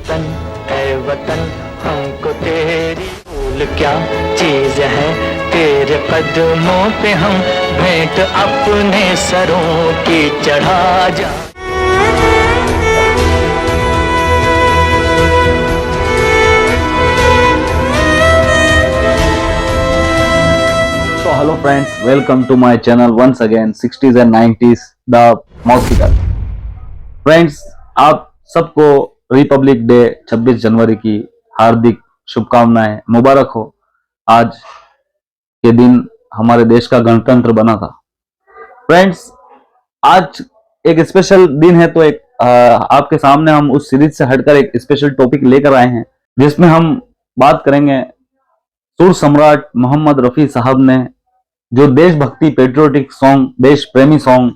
वतन है वतन हमको तेरी भूल क्या चीज है, तेरे कदमों पे हम भेंट अपने सरों की चढ़ा जा। So hello friends, welcome to my channel once again 60s and 90s the Mousical। Friends, आप सबको रिपब्लिक डे 26 जनवरी की हार्दिक शुभकामनाएं, मुबारक हो। आज के दिन हमारे देश का गणतंत्र बना था। फ्रेंड्स, आज एक स्पेशल दिन है, तो एक आपके सामने हम उस सीरीज से हटकर एक स्पेशल टॉपिक लेकर आए हैं, जिसमें हम बात करेंगे सुर सम्राट मोहम्मद रफी साहब ने जो देशभक्ति पेट्रियोटिक सॉन्ग, देश प्रेमी सॉन्ग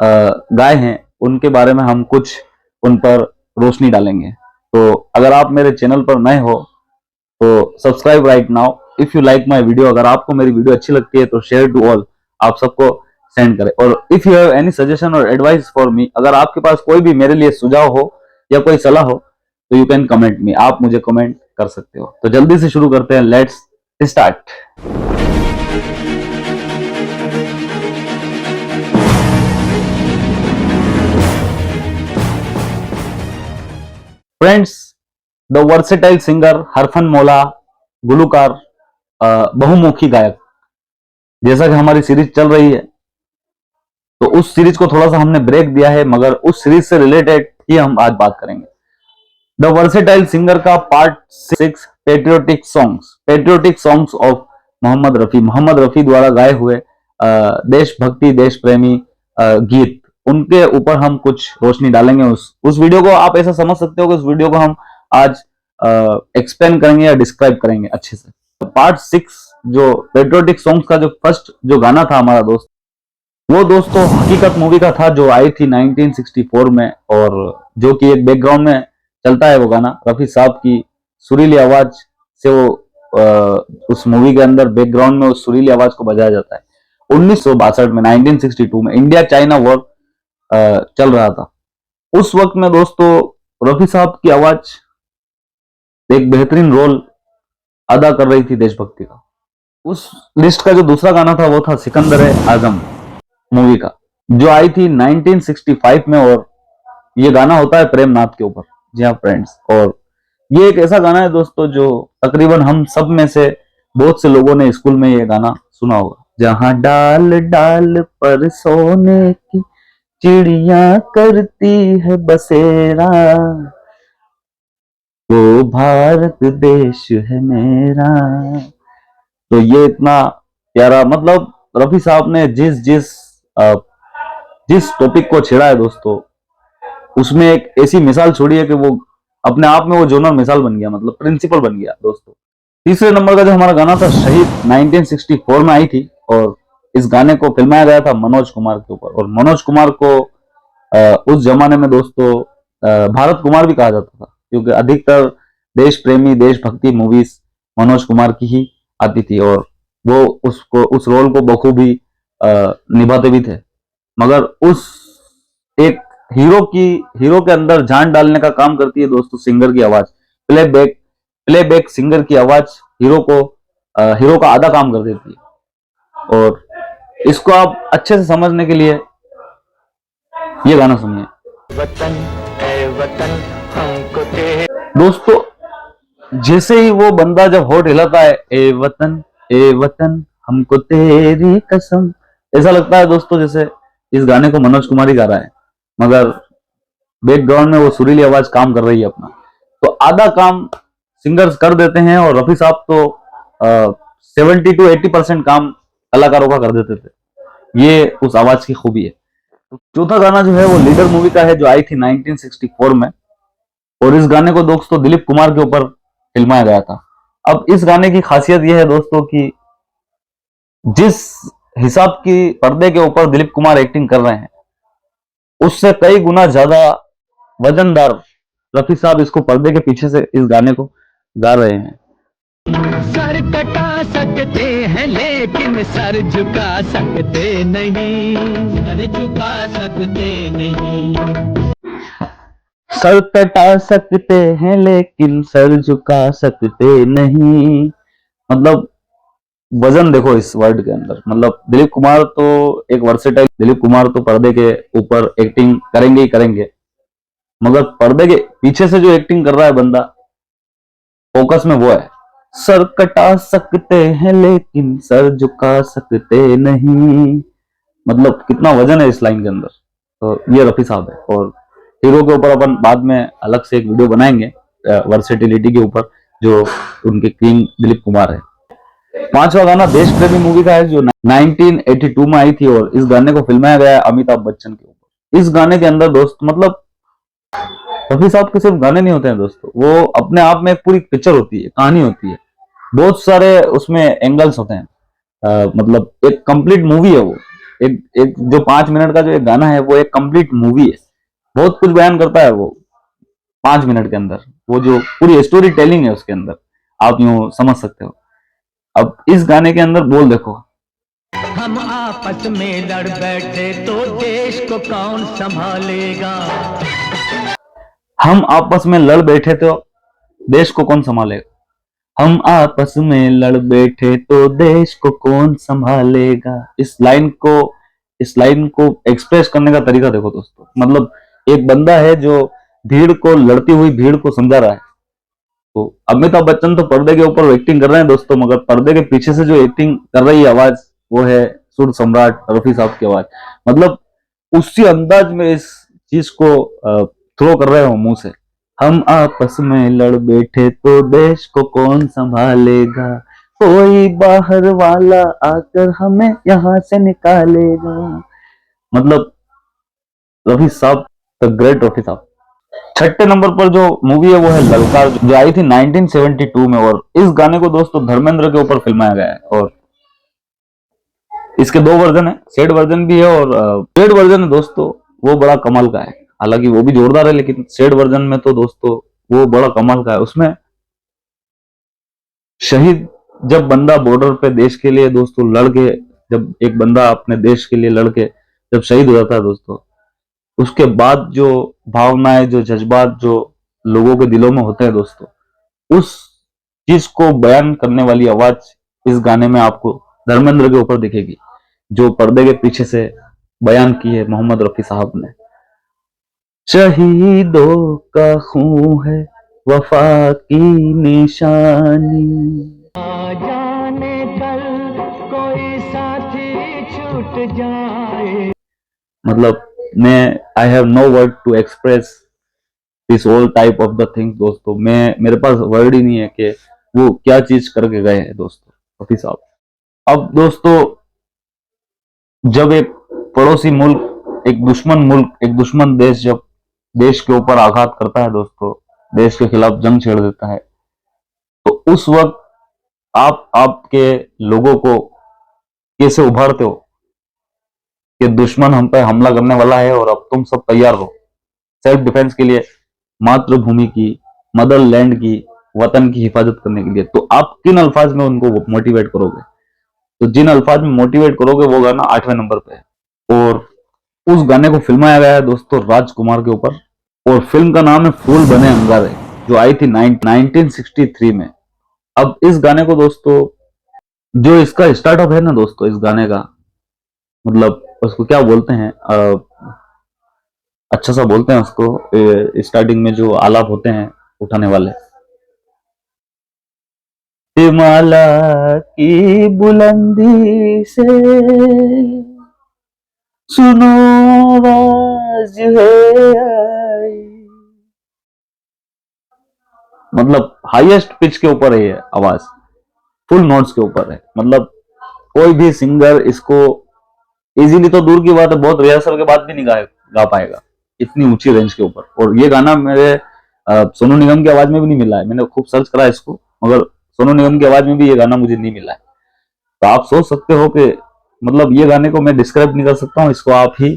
गाए हैं, उनके बारे में हम कुछ उन पर रोशनी डालेंगे। तो अगर आप मेरे चैनल पर नए हो तो subscribe right now. If you like my video, अगर आपको मेरी वीडियो अच्छी लगती है तो शेयर टू ऑल, आप सबको सेंड करें। और if you have any suggestion और एडवाइस फॉर मी, अगर आपके पास कोई भी मेरे लिए सुझाव हो या कोई सलाह हो तो यू कैन कमेंट मी, आप मुझे कमेंट कर सकते हो। तो जल्दी से शुरू करते हैं, let's start. Friends, the versatile singer, हरफनमौला, गुलूकार, बहुमुखी गायक। जैसा कि हमारी सीरीज चल रही है तो उस सीरीज को थोड़ा सा हमने ब्रेक दिया है, मगर उस सीरीज से रिलेटेड ही हम आज बात करेंगे। द वर्सेटाइल सिंगर का part 6, patriotic songs of Mohammad Rafi द्वारा गाए हुए देशभक्ति, देश प्रेमी गीत, उनके ऊपर हम कुछ रोशनी डालेंगे। उस वीडियो को आप ऐसा समझ सकते हो कि उस वीडियो को हम आज एक्सप्लेन करेंगे या डिस्क्राइब करेंगे अच्छे से। पार्ट 6 जो पेट्रियोटिक सॉन्ग्स का जो फर्स्ट जो गाना था हमारा दोस्त, वो दोस्तों हकीकत मूवी का था, जो आई थी 1964 में, और जो कि एक बैकग्राउंड में चलता है वो गाना। रफी साहब की सुरीली आवाज से वो उस मूवी के अंदर बैकग्राउंड में उस सुरीली आवाज को बजाया जाता है। 1962 में, 1962 में इंडिया चाइना वॉर चल रहा था। उस वक्त में दोस्तों रफी साहब की आवाज एक बेहतरीन रोल अदा कर रही थी देशभक्ति का। उस लिस्ट का जो दूसरा गाना था वो था सिकंदर आजम मूवी का, जो आई थी 1965 में, और ये गाना होता है प्रेम नाथ के ऊपर। जी हाँ फ्रेंड्स, और ये एक ऐसा गाना है दोस्तों जो तकरीबन हम सब में से बहुत से लोगों ने स्कूल में ये गाना सुना होगा। जहां डाल डाल पर सोने की चिड़िया करती है बसेरा, वो भारत देश है मेरा। तो ये इतना प्यारा, मतलब रफी साहब ने जिस टॉपिक को छेड़ा है दोस्तों, उसमें एक ऐसी मिसाल छोड़ी है कि वो अपने आप में वो जोनर मिसाल बन गया, मतलब प्रिंसिपल बन गया दोस्तों। तीसरे नंबर का जो हमारा गाना था शहीद, 1964 में आई थी, और इस गाने को फिल्माया गया था मनोज कुमार के ऊपर। और मनोज कुमार को उस जमाने में दोस्तों भारत कुमार भी कहा जाता था, क्योंकि अधिकतर देश प्रेमी, देशभक्ति मूवीज मनोज कुमार की ही आती थी, और वो उस रोल को बखूबी निभाते भी थे। मगर उस एक हीरो के अंदर जान डालने का काम करती है दोस्तों सिंगर की आवाज। प्लेबैक सिंगर की आवाज हीरो का आधा काम कर देती है। और इसको आप अच्छे से समझने के लिए ये गाना सुनिए। वतन है वतन हमको तेरे दोस्तों, जैसे ही वो बंदा जब होठ हिलाता है, ए वतन हमको तेरी कसम, ऐसा लगता है दोस्तों जैसे इस गाने को मनोज कुमार ही गा रहा है, मगर बैकग्राउंड में वो सुरीली आवाज काम कर रही है अपना। तो आधा काम सिंगर्स कर देते हैं, और रफी साहब तो 70 to 80% काम कलाकारों का कर देते थे। ये उस आवाज की खूबी है। तो चौथा गाना जो है वो लीडर मूवी का है, जो आई थी 1964 में, और इस गाने को दोस्तों दिलीप कुमार के ऊपर फिल्माया गया था। अब इस गाने की खासियत यह है दोस्तों कि जिस हिसाब की पर्दे के ऊपर दिलीप कुमार एक्टिंग कर रहे हैं, उससे कई गुना ज्यादा वजनदार रफी साहब इसको पर्दे के पीछे से इस गाने को गा रहे हैं। सर कटा सकते हैं लेकिन सर झुका सकते नहीं, सर झुका सकते नहीं। सर कटा सकते हैं लेकिन सर झुका सकते नहीं। मतलब वजन देखो इस वर्ड के अंदर। मतलब दिलीप कुमार तो एक वर्सेटाइल, दिलीप कुमार तो पर्दे के ऊपर एक्टिंग करेंगे ही करेंगे, मगर पर्दे के पीछे से जो एक्टिंग कर रहा है बंदा, फोकस में वो है। सर कटा सकते हैं लेकिन सर झुका सकते नहीं। मतलब कितना वजन है इस लाइन के अंदर। तो ये रफी साहब है। और हीरो के ऊपर अपन बाद में अलग से एक वीडियो बनाएंगे, वर्सेटिलिटी के ऊपर, जो उनके किंग दिलीप कुमार है। पांचवा गाना देश प्रेमी मूवी का है, जो 1982 में आई थी, और इस गाने को फिल्माया गया है अमिताभ बच्चन के ऊपर। इस गाने के अंदर दोस्त, मतलब रफी साहब के सिर्फ गाने नहीं होते हैं दोस्तों, वो अपने आप में एक पूरी पिक्चर होती है, कहानी होती है, बहुत सारे उसमें एंगल्स होते हैं। मतलब एक कंप्लीट मूवी है वो। एक एक जो 5 मिनट का जो एक गाना है, वो एक कंप्लीट मूवी है। बहुत कुछ बयान करता है वो 5 मिनट के अंदर। वो जो पूरी स्टोरी टेलिंग है उसके अंदर, आप यूं समझ सकते हो। अब इस गाने के अंदर बोल देखो, हम आपस में लड़ बैठे तो देश को कौन संभालेगा। हम आपस में लड़ बैठे तो देश को कौन संभालेगा। हम आपस में लड़ बैठे तो देश को कौन संभालेगा। इस लाइन को एक्सप्रेस करने का तरीका देखो दोस्तों। मतलब एक बंदा है जो भीड़ को, लड़ती हुई भीड़ को समझा रहा है। तो अमिताभ बच्चन तो पर्दे के ऊपर एक्टिंग कर रहे हैं दोस्तों, मगर पर्दे के पीछे से जो एक्टिंग कर रही है आवाज, वो है सुर सम्राट रफी साहब की आवाज। मतलब उसी अंदाज में इस चीज को थ्रो कर रहे हो मुंह से। हम आपस में लड़ बैठे तो देश को कौन संभालेगा, कोई बाहर वाला आकर हमें यहाँ से निकालेगा। मतलब रफी साहब, द ग्रेट रफी साहब। छठे नंबर पर जो मूवी है वो है ललकार, जो आई थी 1972 में। और इस गाने को दोस्तों धर्मेंद्र के ऊपर फिल्माया गया है। और इसके दो वर्जन है, सेड वर्जन भी है, और सेड वर्जन है दोस्तों, वो बड़ा कमाल का है। हालांकि वो भी जोरदार है, लेकिन सेड वर्जन में तो दोस्तों वो बड़ा कमाल का है। उसमें शहीद, जब बंदा बॉर्डर पे देश के लिए दोस्तों लड़के, जब एक बंदा अपने देश के लिए लड़के जब शहीद हो जाता है दोस्तों, उसके बाद जो भावनाएं, जो जज्बात जो लोगों के दिलों में होते हैं दोस्तों, उस चीज को बयान करने वाली आवाज इस गाने में आपको धर्मेंद्र के ऊपर दिखेगी, जो पर्दे के पीछे से बयान की है मोहम्मद रफी साहब ने। शहीदों का खून है वफा की निशानी। जाने कल कोई साथी छूट जाए। मतलब मैं, I have no word to express this all type of the things दोस्तों। मेरे पास वर्ड ही नहीं है कि वो क्या चीज करके गए हैं दोस्तों रफी साहब। अब दोस्तों, जब एक पड़ोसी मुल्क, एक दुश्मन मुल्क, एक दुश्मन देश जब देश के ऊपर आघात करता है दोस्तों, देश के खिलाफ जंग छेड़ देता है, तो उस वक्त आप आपके लोगों को कैसे उभारते हो कि दुश्मन हम पे हमला करने वाला है और अब तुम सब तैयार हो सेल्फ डिफेंस के लिए, मातृभूमि की, मदर लैंड की, वतन की हिफाजत करने के लिए। तो आप किन अल्फाज में उनको मोटिवेट करोगे? तो जिन अल्फाज में मोटिवेट करोगे वो गाना 8वें नंबर पे है। और उस गाने को फिल्माया गया है दोस्तों राजकुमार के ऊपर, और फिल्म का नाम है फूल बने अंगारे, जो आई थी 1963 में। अब इस गाने को दोस्तों, जो इसका स्टार्टअप है ना दोस्तों, इस गाने का, मतलब उसको क्या बोलते हैं, अच्छा सा बोलते हैं उसको, स्टार्टिंग में जो आलाप होते हैं उठाने वाले, हिमाला की बुलंदी से सुनो आवाज है आई। मतलब हाईएस्ट पिच के ऊपर है ये आवाज, फुल नोट्स के ऊपर है। मतलब कोई भी सिंगर इसको इजीली, तो दूर की बात है, बहुत रिहर्सल के बाद भी नहीं गा पाएगा इतनी ऊंची रेंज के ऊपर। और ये गाना मेरे सोनू निगम की आवाज में भी नहीं मिला है। मैंने खूब सर्च करा इसको, मगर सोनू निगम की आवाज में भी ये गाना मुझे नहीं मिला है। तो आप सोच सकते हो कि मतलब ये गाने को मैं डिस्क्राइब नहीं कर सकता हूँ, इसको आप ही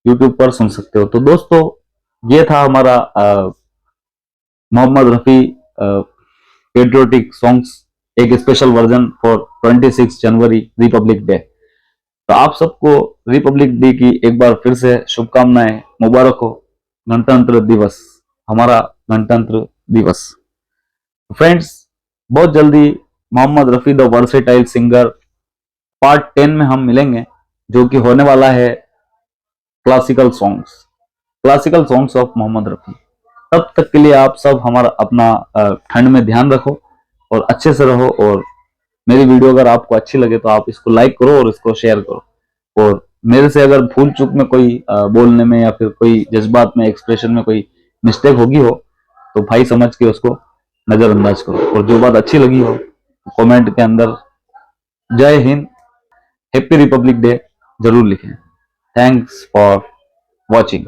यूट्यूब पर सुन सकते हो। तो दोस्तों, ये था हमारा मोहम्मद रफी पेट्रियोटिक सॉन्ग्स, एक special version for 26 January Republic day. तो आप सबको रिपब्लिक डे की एक बार फिर से शुभकामनाएं, मुबारक हो गणतंत्र दिवस। हमारा गणतंत्र दिवस। फ्रेंड्स, बहुत जल्दी Mohammad Rafi the versatile singer part 10 में हम मिलेंगे, जो कि होने वाला है classical songs of Mohammad Rafi. तब तक के लिए आप सब हमारा अपना ठंड में ध्यान रखो और अच्छे से रहो। और मेरी वीडियो अगर आपको अच्छी लगे तो आप इसको लाइक करो और इसको शेयर करो। और मेरे से अगर भूल चूक में कोई बोलने में या फिर कोई जज्बात में, एक्सप्रेशन में कोई मिस्टेक होगी हो तो भाई समझ के उसको नजरअंदाज करो। और जो बात अच्छी लगी हो कमेंट के अंदर जय हिंद, हैप्पी रिपब्लिक डे जरूर लिखें। Thanks for watching.